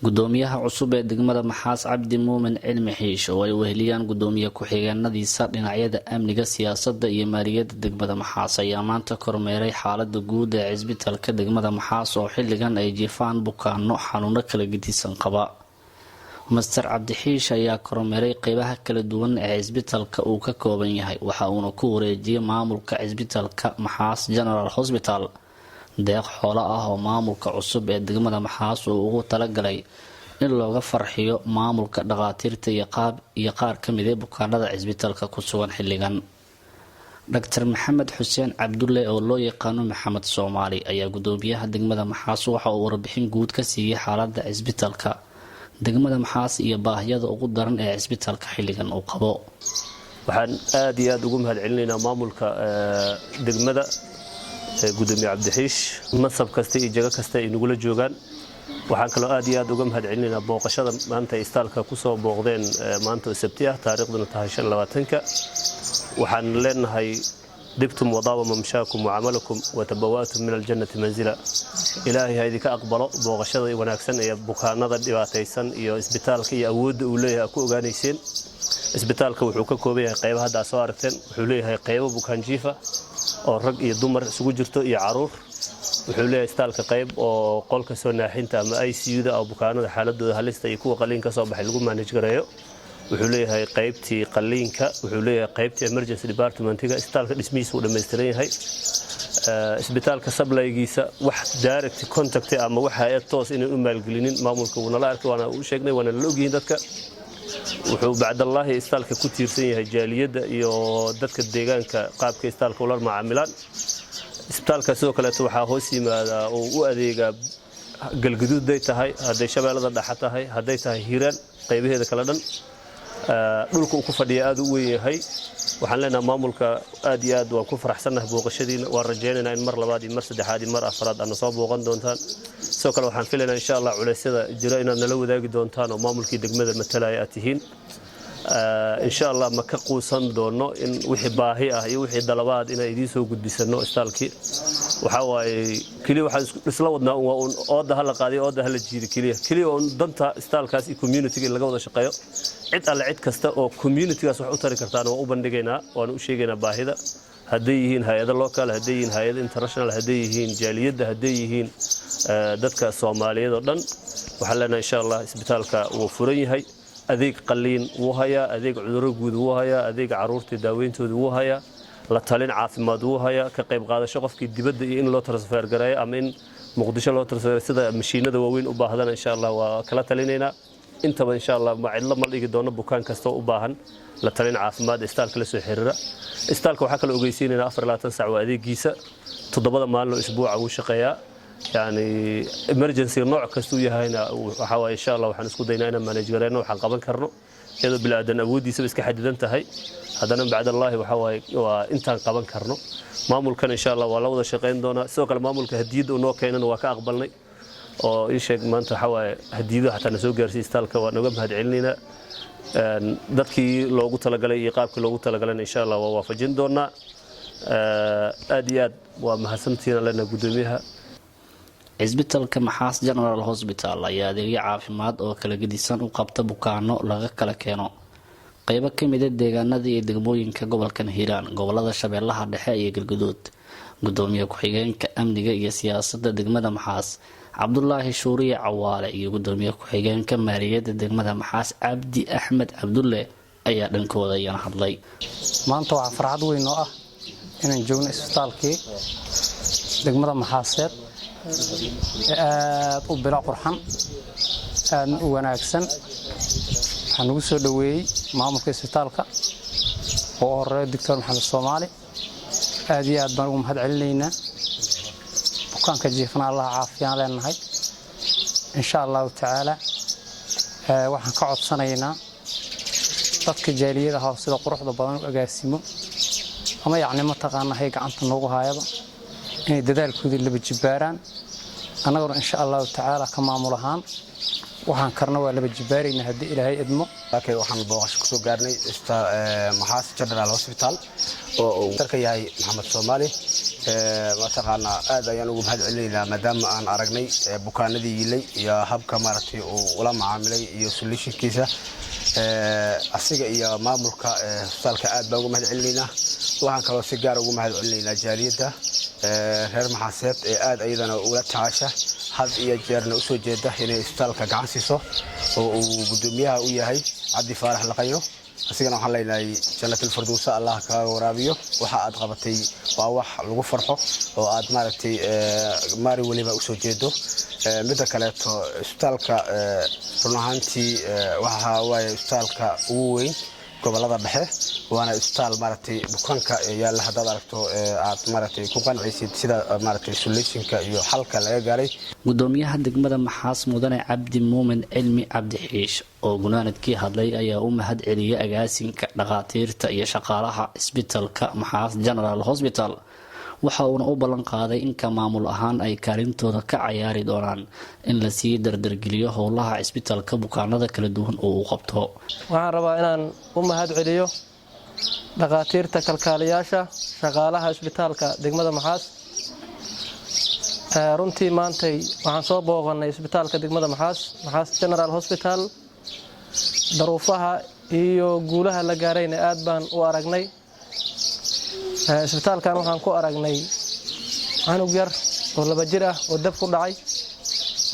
gudoomiyaha cusub ee degmada Maxaas Cabdi Muumin Cilmi Xiish oo ay weheliyaan gudoomiye ku-xigeenadiisa dhinacyada amniga siyaasadda iyo maaliyadda degmada Maxaas ayaa maanta kormeeray xaaladda guud ee cisbitaalka degmada Maxaas oo xilligan ay jiifaan bukaanno xanuuno kala gedisan qaba. Master Cabdi Xiish ayaa kormeeray qaybaha kala duwan ee cisbitaalka uu ka kooban yahay waxa uuna ku wareejiyay maamulka cisbitaalka Maxaas General Hospital deeq xoolo ah oo maamulka cusub ee degmada Maxaas uu ugu talagalay in looga farxiyo maamulka dhaqaatiirta iyo qaar ka mid ah bukaanada cisbitaalka ku sugan xilligan. Dr. Maxamed Xuseen Cabdulle oo loo yaqaan Maxamed Soomaali ayaa gudoomiyaha degmada Maxaas waxa uu warbixin guud ka siiyay xaaladda cisbitaalka degmada Maxaas iyo baahiyada ugu daran ee cisbitaalka xilligan uu qabo. waxaan aad iyo aad ugu mahadcelinaynaa maamulka degmada gudoomiye Cabdi Xiish masab kasta iyo jaga kasta ay nagula joogaan. waxaan kaloo aad iyo aad uga mahadcelinaynaa booqashada maanta istaalka ku soo booqdeen maanta Sabti ah taariikhduna tahay 25-ka. waxaan leenahay dibtum wadawa mamshaakum wa amalakum wa tabawaatum min aljannati manzila. ilaahay ha idinka aqbalo booqashada wanaagsan ee bukaanada dhibaataysan iyo isbitaalka iyo awoodda uu leeyahay ku ogaanayseen. isbitaalka wuxuu ka kooban yahay qaybaha hadda soo aragteen. wuxuu leeyahay qaybo bukaan jiifa oo rag iyo dumar isugu jirto iyo caruur. wuxuu leeyahay istaalka qayb oo qolka soo naaxinta ama ICU-da oo bukaanada xaaladooda halista iyo kuwa qaliin ka soo baxay lagu manage gareeyo. wuxuu leeyahay qaybtii qaliinka. wuxuu leeyahay qaybtii emergency department-ga. istaalka dhismihiisa uu dhameystiran yahay. isbitaalka supply-giisa wax direct contact ama waxa ay toos inay u maalgelinin maamulka uu nala arkay waana u sheegnay waana la ogyihiin dadka. wuxuu bacdallahi istaalka ku tiirsan yahay jaaliyadda iyo dadka deegaanka qaabka istaalka ula macaamilaan. isbitaalka sidoo kale waxaa hoos yimaada oo u adeega galgaduud ay tahay haday shabeellada dhaxa tahay haday tahay Hiiraan qaybaheeda kala dhan. dhulka uu ku fadhiyo aad u weyn yahay. waxaan leenahay maamulka aad iyo aad waan ku faraxsanahay booqashadiina waan rajaynaynaa in mar labaad iyo mar saddexaad iyo mar afraad aad soo booqan doontaan. sidoo kale waxaan filaynaa insha Allah culeysyada jira inaad nala wadaagi doontaan oo maamulkii degmada matalaya aad tihiin. insha Allah ma ka quusan doono in wixii baahi ah iyo wixii dalabaad in ay idin soo gudbisano istaalkii. waxa waaye kaliya waxa isla wadnaa oo la qaaday oo la jiiday kaliya oo danta istaalkaas iyo community-ga laga wada shaqeeyo. cid alle cid kasta oo community-gaas wax u tari kartaan oo u bandhigaynaa waan u sheegaynaa baahida haday yihiin hay'ado local haday yihiin hay'ado international haday yihiin jaaliyadda haday yihiin dadka Soomaaliyeed oo dhan. waxaan leenahay insha Allah isbitaalka uu furan yahay. adeeg qaliin wuu hayaa adeeg cudurro guud wuu hayaa adeeg caruurta daaweyntooda wuu hayaa la talin caafimaad wuu hayaa ka qayb qaadasho qofkii dibadda iyo in loo transfer gareeyo ama in Muqdisho loo transfer sida mashiinada waaweyn u baahdaan insha Allah waa kala talinaynaa. intaba insha Allah ma cid la mal dhigi doono bukaan kasta u baahan la talin caafimaad istaalka la soo xiriira. istaalka waxa kala ogeysiinayna 24 saac waa adeegiisa 7 maalin oo isbuuca uu shaqeeyaa. يعني emergency nooc kastu yahayna waxa way insha Allah waxaan isku daynaa inaan manage gareeno waxaan qaban karno iyadoo bilaadan awoodiisa iska xadidan tahay hadana bacdallahi waxa way waa intaan qaban karno. maamulkan insha Allah waa la wada shaqeyn doona. sidoo kale maamulka hadiyada uu noo keenana waa ka aqbalnay oo ii sheeg maanta waxa way hadiyada xataa soo gaarsiin istaalka waa naga mahadcelinayna. dadkii loogu talagalay iyo qaabkii loogu talagalay insha Allah waa waafajin doona. aad iyo aad waa mahadsantiina lana gudoomiyaha cisbitaalka Maxaas General Hospital ayaa adeegyo caafimaad oo kala gedisan u qabta bukaanno laga kala keeno qaybo ka mid ah deegaanada iyo degmooyinka gobolka Hiiraan, gobolada Shabeellaha Dhexe iyo Galgaduud. gudoomiye ku-xigeenka amniga iyo siyaasadda degmada Maxaas Cabdullaahi Shuuriye Cawaale iyo gudoomiye ku-xigeenka maaliyadda degmada Maxaas Cabdi Axmed Cabdulle ayaa dhankooda yana hadlay. maanta waa farxad weyn oo ah inaan joogno isbitaalkii degmada Maxaaseed aad u bila qurxan aad u wanaagsan. waxaan ugu soo dhaweeyay maamulka isbitaalka oo horeeyo Dr. Maxamed Soomaali. aad iyo aad baan ugu mahadcelinaynaa. bukaanka jiifana Allah caafiyaan leenahay insha Allah taala. waxaan ka codsanaynaa dadka jaaliyadaha sida quruxda badan u agaasimo ama yacni ma taqaanahay gacanta noogu hayaba inay dadaalkooda la bajibaaraan. anaguna insha Allah taala ka maamul ahaan waxaan karna waa la bajibaarayna haddii Ilaahay idmo. laakiin waxaan booqasho ku soo gaarnay Maxaas General Hospital oo darka yahay Maxamed Soomaali ma taqaana aad ayaan ugu mahad celinaynaa maadaama aan aragnay bukaanadii yilay iyo habka maaragtay uu ula macaamilay iyo solutionkiisa asiga iyo maamulka hospitaalka aad baan ugu mahad celinaynaa waxaan kaloo si gaar ugu mahad celinaynaa jaaliyadda reer Maxaaseed aad ayadana ula tacaasha had iyo jeerna u soo jeeda inay hospitaalka gacan siiso oo uu gudoomiyaha u yahay Cabdi Faarax Laqayo asigana waxaan leenahay jannatul firdaws Allah ka waraabiyo waxa aad qabatay waa wax lagu farxo oo aad maaragtay maari waliba u soo jeedo midda kale to hospitaalka runaantii waxa waaye hospitaalka ugu weyn gobolada dhexe waana hospitaal maaragtay bukaanka yaala hadda aragto aad maaragtay ku qancaysid sida maaragtay solutionka iyo xalka laga gaaray gudoomiyaha degmada Maxaas Mudane Cabdi Muumin Cilmi Cabdi Xiish oo gunaanadkii hadlay ayaa u mahad celiyay agaasinka dhaqaatiirta iyo shaqaalaha isbitaalka Maxaas General Hospital waxa uu u ballan qaaday in ka maamul ahaan ay kaalintooda ka ciyaari doonaan in la sii dardargeliyo howlaha isbitaalka bukaanada kala duwan oo uu qabto waxaan rabaa inaan u mahad celiyo dhaqaatiirta kalkaaliyaasha shaqaalaha isbitaalka degmada Maxaas runtii maantay waxaan soo booqanay isbitaalka degmada Maxaas General Hospital daruufaha iyo guulaha la gaarayna aad baan u aragnay isbitaalkan waxaan ku aragnay anug yar oo 2 jir ah oo dab ku dhacay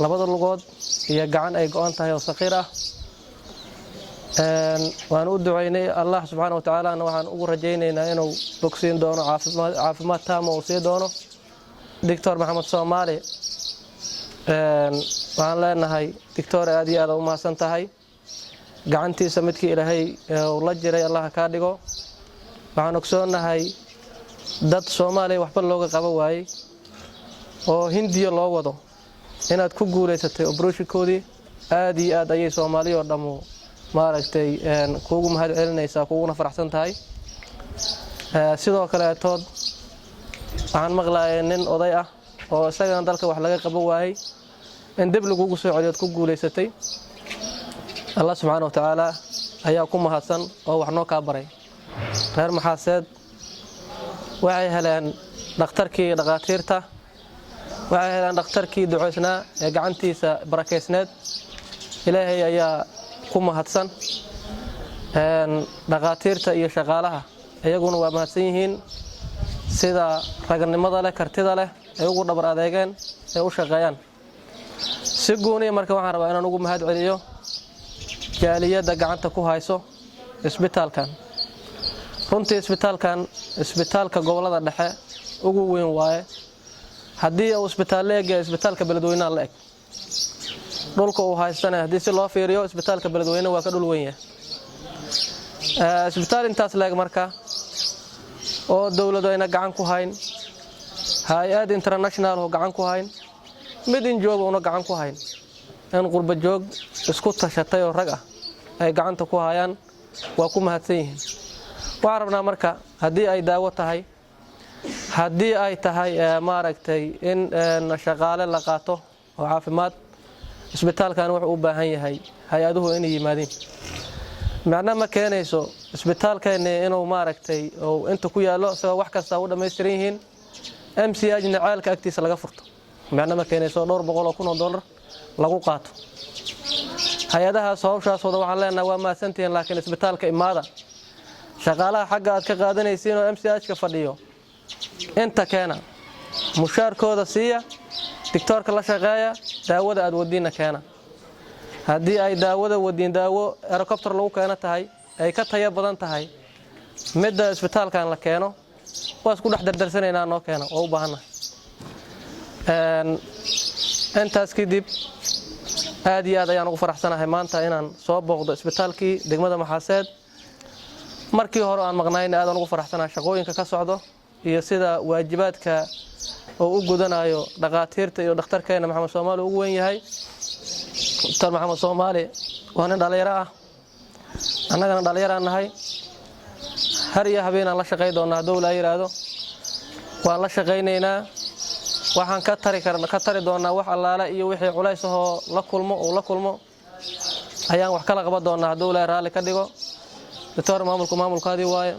labada lugood iyo gacan ay go'an tahay oo saqiir ah waan u duceynay Allah subhanahu wa ta'ala waxaan ugu rajaynaynaa inuu bogsiin doono caafimaad taam oo sii doono Dr. Maxamed Soomaali waxaan leenahay Dr. aad iyo aad u mahadsan tahay gacantiisa midkii Ilaahay uu la jiray Allah ka dhigo waxaan ogsoonahay dad Soomaaliya waxba looga qaba waayay oo Hindiya loo wado inaad ku guuleysatay operation-koodii aad iyo aad ayay Soomaaliya oo dhamo maaragtay kuugu mahad celinaysaa kuuguna faraxsan tahay sidoo kale tood waxaan maqlaayay nin oday ah oo isagana dalka wax laga qaba waayay in dib lagu soo celiyo ku guuleysatay Allah subhanahu wa ta'ala ayaa ku mahadsan oo wax noo ka baray reer Maxaaseed waxay heleen dhakhtarkii dhaqaatiirta waxay heleen dhakhtarkii duceysnaa ee gacantiisa barakeysneed Ilaahay ayaa ku mahadsan dhaqaatiirta iyo shaqaalaha ayaguna waa mahadsan yihiin sida raganimada leh kartida leh ay ugu dhabar adeegeen ee u shaqeeyaan si gooni marka waxaan rabaa inaan ugu mahad celiyo jaaliyada gacanta ku hayso isbitaalkan runtii isbitaalka gobolada dhexe ugu weyn waaye haddii uu isbitaal leeyahay isbitaalka beledweynaha la eg dhulka uu haystana haddii si loo fiiriyo isbitaalka beledweynaha waa ka dhul weyn yahay isbitaal intaas leeg marka oo dawladdu ayna gacan ku hayn hay'ad international oo gacan ku hayn mid in joog oo gacan ku hayn in qurba joog isku tashatay oo rag ah ay gacanta ku hayaan waa ku mahadsan yihiin waxaan rabnaa marka haddii ay daawo tahay haddii ay tahay maaragtay in shaqaale la qaato oo caafimaad isbitaalkan wuxuu u baahan yahay hay'aduhu inay yimaadeen macna ma keenayso isbitaalkeena inuu maaragtay oo inta ku yaalo sabab wax kasta u dhameystiran yihiin MCH nacaalka agtiisa laga furto macna ma keenayso $200,000 lagu qaato hay'adaha hawshaasooda waxaan leenahay waa maasantiin laakiin isbitaalka imaada shaqaalaha xagga aad ka qaadanaysiin oo MCH ka fadhiyo inta keena mushaarkooda siiya doctorka la shaqeeya daawada aad wadiina keena haddii ay daawada wadiin daawo helicopter lagu keeno tahay ay ka tayo badan tahay midda isbitaalkan la keeno waa isku dhex dardarsanaynaa noo keena oo u baahana intaas kadib aad iyo aad ayaan ugu faraxsanahay maanta inaan soo booqdo isbitaalkii degmada Maxaaseed markii hore aan maqnaayna aad ugu faraxsanahay shaqooyinka ka socdo iyo sida waajibaadka oo u gudanayo dhaqaatiirta iyo dhakhtarkeena Maxamed Soomaali ugu weyn yahay Dr. Maxamed Soomaali waa nin dhalinyaro ah annagana dhalinyaro nahay har iyo habeen aan la shaqeey doonaa dawladda ay yiraahdo waan la shaqeynaynaa waxaan ka tari doonaa wax allaale iyo wixii culays ah la kulmo ayaan wax kala qaban doonaa dawladda raali ka dhigo Dr. maamulkaadii waaye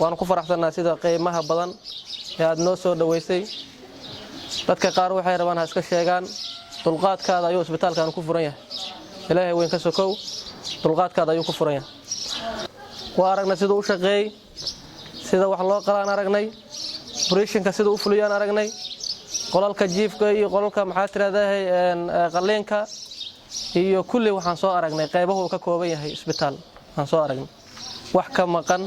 waan ku faraxsanahay sida qiimaha badan ee aad noo soo dhaweysay dadka qaar waxay rabaan ha iska sheegaan dulqaadkaada ayuu isbitaalkan ku furan yahay ilaahay weyn ka sokow dulqaadkaada ayuu ku furan yahay waa aragnay sida uu shaqeeyay sida wax loo qalaan aragnay operation-ka sida uu fuliyaan aragnay qolalka jiifka iyo qolalka maxaa tiraahdaa qaleenka iyo kulli waxaan soo aragnay qaybaha uu ka kooban yahay isbitaal waxaan soo aragnay wax ka maqan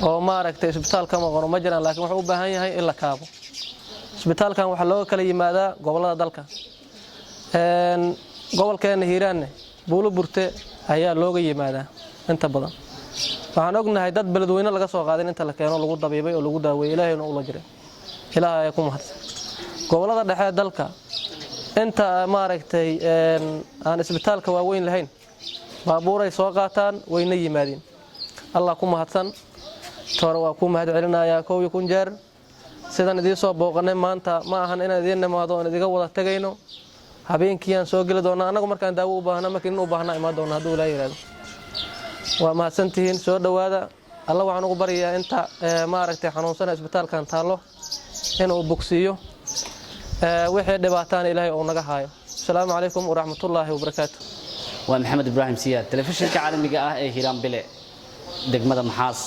oo ma aragtay isbitaalka maqan ma jiraan laakiin wuxuu u baahan yahay in la kaabo isbitaalkan waxa looga kala yimaadaa gobolada dalka gobolkeena Hiiraan Buulo Burte ayaa looga yimaadaa inta badan waxaan ognahay dad beledweyne laga soo qaaday inta la keeno lagu dabiibay oo lagu daaweeyay ilaahayna uu la jiray ilaahay ku mahadsan gobolada dhexe dalka inta ma aragtay aan isbitaalka waaweyn lahayn baabuuray soo qaataan wayna yimaadeen Allah ku mahadsan toor waa ku mahad celinayaa koow iyo kun jeer sidan idin soo booqanay maanta ma ahan in idin nimaado oo idiga wada tagayno habeenkii aan soo gali doonaa anagu markaan daawo u baahna markaan u baahna imaado doonaa haduu la yiraahdo waa mahadsantihiin soo dhawaada Allah waxaan ugu bariyaa inta ma aragtay xanuunsan isbitaalkan taalo inuu bogsiyo wixii dhibaataan ilaahay oo naga haayo assalaamu calaykum wa rahmatullaahi wa barakaatuh waa Maxamed Ibrahim Siyaad telefishinka caalamiga ah ee Hiiraan Bile degmada Maxaas